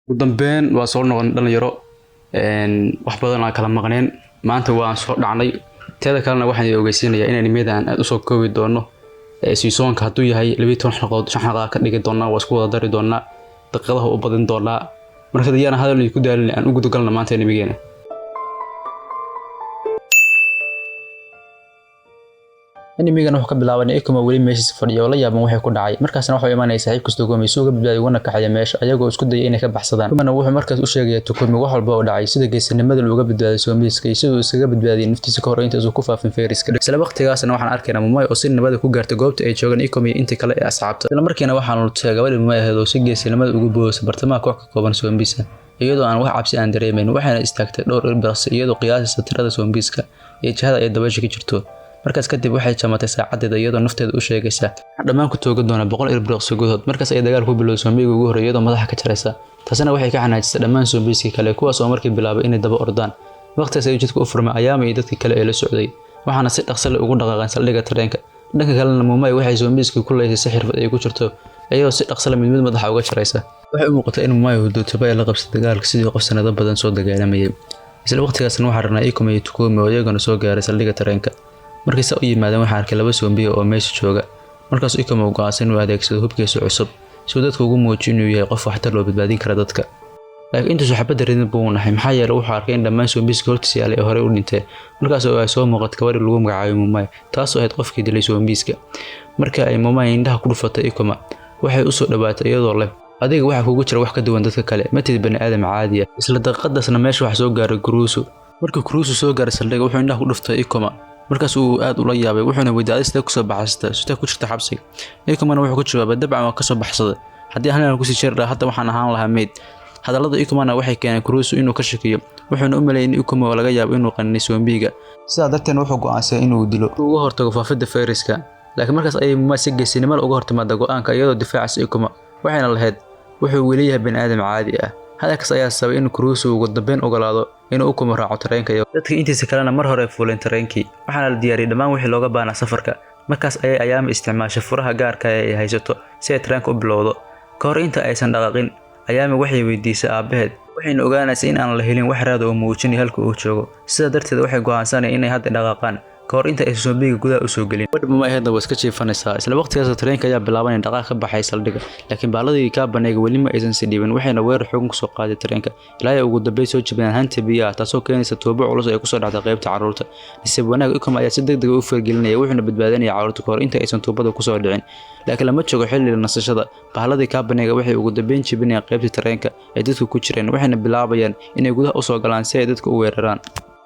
ugu dambeyn waa soo noqon dhalinyaro wax badan aan kala maqneen maanta waan soo dhacnay teeda kalena waxaan ogeysiinayaa in animadan aad u soo koobi doono seasonka haduu yahay 12 xaqood shan xaqa ka dhigi doonaa waa isku wada dari doonaa daqiiqadaha u badin doonaa marka diyana hadal ku daalin aan ugu dugalna maanta animageena animegan wuxuu ka bilaabanay Ikuma wali meesha fadhiyo la yaaban waxay ku dhacay markaasna wuxuu imaanay saaxiib kasta goomay suuga badbaadi wana kaxaya meesha ayagoo isku dayay inay ka baxsadaan Ikumana wuxuu markaas u sheegay Tukumi wax walba oo dhacay sida geesinimada looga badbaadiyo Zombies-ka iyo sidoo isaga badbaadiyay naftiisa ka hor inta uu ku faafin fayraska isla waqtigaasna waxaan arkaynaa Mumai oo si nabad ku gaartay goobta ay joogan Ikumi inta kale ee asxaabta isla markiina waxaan u tagay gabadh Mumai ahayd oo si geesinimada ugu boosay bartamaha koox ka kooban Zombies iyadoo aan wax cabsi aan dareemeyn waxaana istaagtay dhowr ilbiraqsi iyadoo qiyaasaysa tirada Zombies-ka iyo jihada ay dabaysha ka jirto markaas kadib waxay jamatay saacadeeda iyadoo nafteeda u sheegaysa dhammaan ku toogan doona 100 ilbiriqsi gudahood markaas ay dagaal ku bilowday Zombiga ugu horeeyay iyadoo madaxa ka jaraysa taasina waxay ka xanaajisay dhammaan Zombies-ka kale kuwaas oo markii bilaabay inay daba ordaan waqtigaas ay jidka u furmay ayaama iyo dadkii kale ee la socday waxaana si dhaqso leh ugu dhaqaaqeen saldhigga tareenka dhanka kalena Mumai waxay Zombies-ka ku leeyahay si xirfad ay ku jirto ayadoo si dhaqso leh mid madaxa uga jaraysa waxay u muuqatay in Mumai uu dootay la qabsatay dagaalka sidii qof sanado badan soo dagaalamayay isla waqtigaasna waxaa rabnaa Ikuma iyo Tukumi oo iyagana soo gaaray saldhigga tareenka markii ay u yimaadeen waxaan arkay laba Zombie oo meesha jooga markaas Ikuma uu go'aansan inuu adeegsado hubkiisa cusub si uu dadka ugu muujiyo inuu yahay qof waxtar loo badbaadin kara dadka laakiin inta saxaabada ridin buu nahay maxaa yeelay wuxuu arkay in dhammaan Zombies-ka hortiisa yaalay hore u dhintay markaas oo ay soo muuqatay gabadh lagu magacaabo Mumai taas oo ahayd qofkii dilay Zombies-ka marka ay Mumai indhaha ku dhufatay Ikuma waxay u soo dhawaatay iyadoo leh adiga waxa kugu jira wax ka duwan dadka kale ma tid bani aadam caadi ah isla daqiiqadaasna meesha wax soo gaaray Kurusu markii Kurusu soo gaaray saldhigga wuxuu indhaha ku dhuftay Ikuma markaas uu aad u la yaabay wuxuuna weydiiyay sida ku soo baxsatay sida ku jirta xabsiga Ikumana wuxuu ku jawaabay dabcan waa ka soo baxsaday haddii aan ku sii jeeraa hadda waxaan ahaan lahaa meed hadalada Ikumana waxay keeneen Kurusu inuu ka shakiyo wuxuuna u maleeyay in Ikuma laga yaabo inuu qanay Zombiga sidaa darteed wuxuu go'aansaday inuu dilo ugu hortago faafidda fayraska laakiin markaas ay Mumai si geesinimo uga hortimaada go'aanka iyadoo difaacaysa Ikuma waxayna lahayd wuxuu weli yahay bani aadam caadi ah hadalkaas ayaa sababay in Kurusu ugu dambeyn ogolaado inuu Ikuma raaco tareenka iyo dadkii intiisa kalena mar hore fuuleen tareenkii waxaana la diyaariyay dhammaan wixii looga baahnaa safarka markaas ayay ayaama isticmaashay furaha gaarka ah ee ay haysato si ay tareenka u bilowdo ka hor inta aysan dhaqaaqin ayaama waxay weydiisay aabaheed waxayna ogaanaysay in aan la helin wax raad oo muujinay halka uu joogo sidaa darteed waxay go'aansanayeen inay hadda dhaqaaqaan ka hor inta ay Zombiga gudaha u soo gelin wadba ma ahayd iska jiifanaysaa isla waqtigaas tareenka ayaa bilaabay in dhaqaaq ka baxay saldhigga laakiin baaladii ka baneeyay wali ma aysan si dhiban waxayna weerar xoog ku soo qaaday tareenka ilaa ay ugu dambeyn soo jibeen hanti biyaha taasoo keenaysa toobo culus ay ku soo dhacday qaybta carruurta isla wanaag Ikuma ayaa si degdeg ah u fargelinaya wuxuuna badbaadinaya carruurta ka hor inta aysan toobada ku soo dhicin laakiin lama joogo xilli nasashada baaladii ka baneeyay waxay ugu dambeyn jibinayaan qaybta tareenka ay dadku ku jireen waxayna bilaabayaan inay gudaha u soo galaan si ay dadka u weeraraan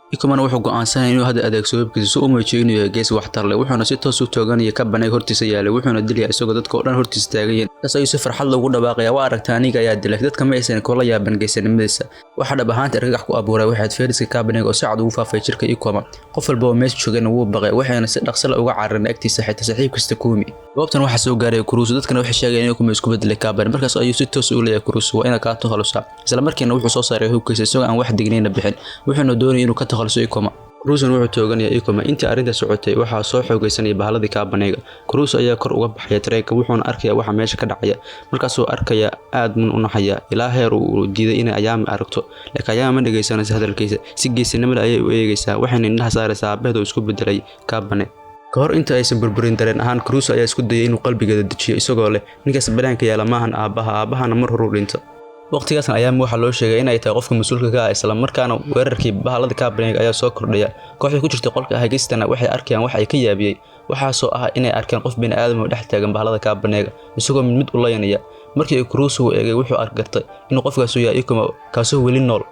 Ikumana wuxuu go'aansanay inuu hadda adeegsado hubkiisa si uu muujiyo inuu yahay gees waxtar leh wuxuuna si toos u tooganaya ka banay hortiisa yaalay wuxuuna dilay isagoo dadka oo dhan hortiisa taagayeen taas ayuu si farxad loogu dhawaaqay waa aragtay aniga ayaa dilay dadka ma aysan kula yaaban geesinimadiisa waxa dhab ahaantii argagax ku abuuray waxaad fayraska ka banay oo si cad ugu faafay jirka Ikuma qof walba oo meesha joogana wuu baqay waxayna si dhaqso leh uga carareen agtiisa xitaa saaxiibkiisa Tukumi goobtan waxa soo gaaray Kurusu dadkana waxay sheegayeen in Ikuma isku bedelay ka banay markaas ayuu si toos u leeyahay Kurusu waa ina ka takhalusaa isla markiina wuxuu soo saaray hubkiisa isagoo aan wax digneena bixin wuxuuna doonayay inuu ka takhaluso Ikuma Kurusu wuxuu tooganaya Ikuma intii arrinta socotay waxa soo xoogaysanay baaladii ka baneeyay Kurusu ayaa kor uga baxay tareenka wuxuuna arkayaa waxa meesha ka dhacaya markaas uu arkaya aad u naxaya ilaa heer uu diiday in ayaama aragto laakiin ayaama dhageysanaysa hadalkiisa si geesinimo ayay u eegaysaa waxayna indhaha saaraysaa aabaheed oo isku bedelay ka banay ka hor inta aysan burburin dareen ahaan Kurusu ayaa isku dayay inuu qalbigeeda dejiyo isagoo leh ninkaas banaanka yaala maahan aabahana mar hore u dhinto waqtigaasna ayaama waxa loo sheegay in ay tahay qofka mas'uulka ka ah isla markaana weerarkii baalada ka baneeyay ayaa soo kordhaya kooxda ku jirta qolka hagistana waxay arkayaan wax ay ka yaabiyay waxaasoo ah inay arkeen qof bini aadam oo dhex taagan baalada ka baneeyay isagoo mid u layanaya markii Kurusu uu eegay wuxuu arkartay inuu qofkaas uu yahay Ikuma kaasoo weli nool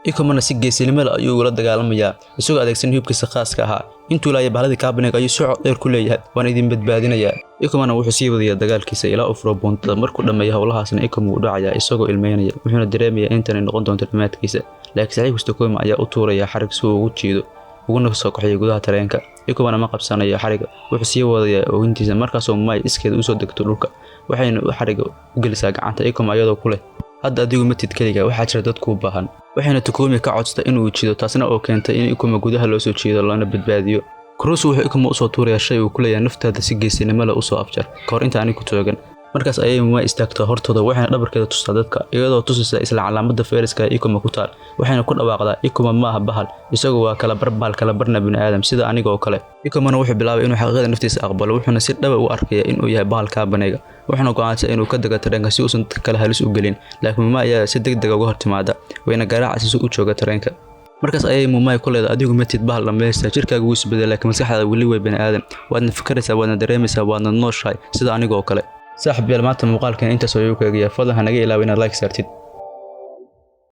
Ikumana si geesinimo leh ayuu ula dagaalamayaa isagoo adeegsan hubkiisa khaaska ah intuu laayay baaladii ka baneeyay ayuu socod dheer ku leeyahay waan idin badbaadinayaa Ikumana wuxuu sii wadayaa dagaalkiisa ilaa uu furo boontada markuu dhameeyo hawlahaasna Ikuma uu dhacaya isagoo ilmeynaya wuxuuna dareemayaa in tan noqon doonto dhamaadkiisa laakiin saaxiibkiisa Tukumi ayaa u tuuraya xarig si uu ugu jiido uguna soo kaxay gudaha tareenka Ikumana ma qabsanayo xariga wuxuu sii wadayaa oo intiisa markaas oo Mumai iskeed u soo degto dhulka waxayna xariga u gelisaa gacanta Ikuma iyadoo ku leh hadda adigu ma tid kaliya waxa jira dad ku baahan waxayna Tukumi ka codsatay inuu jiido taasna oo keentay in Ikuma gudaha loo soo jiido lana badbaadiyo Kurusu wuxuu Ikuma u soo tuurayaa shay uu ku leeyahay naftaada si geesinimo leh u soo afjar ka hor inta aan ku toogan markaas ayay Mumai istaagto hortooda waxayna dhabarkeeda tustaa dadka iyadoo tusaysa isla calaamadda fayraska Ikuma ku taal waxayna ku dhawaaqdaa Ikuma ma aha bahal isagu waa kala bahal kala barna bini'aadam sida aniga oo kale Ikumana wuxuu bilaabay inuu xaqiiqada naftiisa aqbalo wuxuuna si dhab u arkaya inuu yahay bahalka banayga wuxuuna go'aansaday inuu ka dago tareenka si uusan dadka kale halis u gelin laakiin Mumai ayaa si degdeg ah uga hortimaada wayna garaacaysaa si uu jooga tareenka markaas ayay Mumai ku leedahay adigu ma tid bahal dhamaysta jirkaaga wuu isbedelay laakiin maskaxdaada weli way bini'aadam waadna fikraysaa waadna dareemaysaa waadna nooshahay sida aniga oo kale saaxiib yar maanta muuqaalkan intaas ayuu kaga yahay fadlan hanaga ilaawina like saartid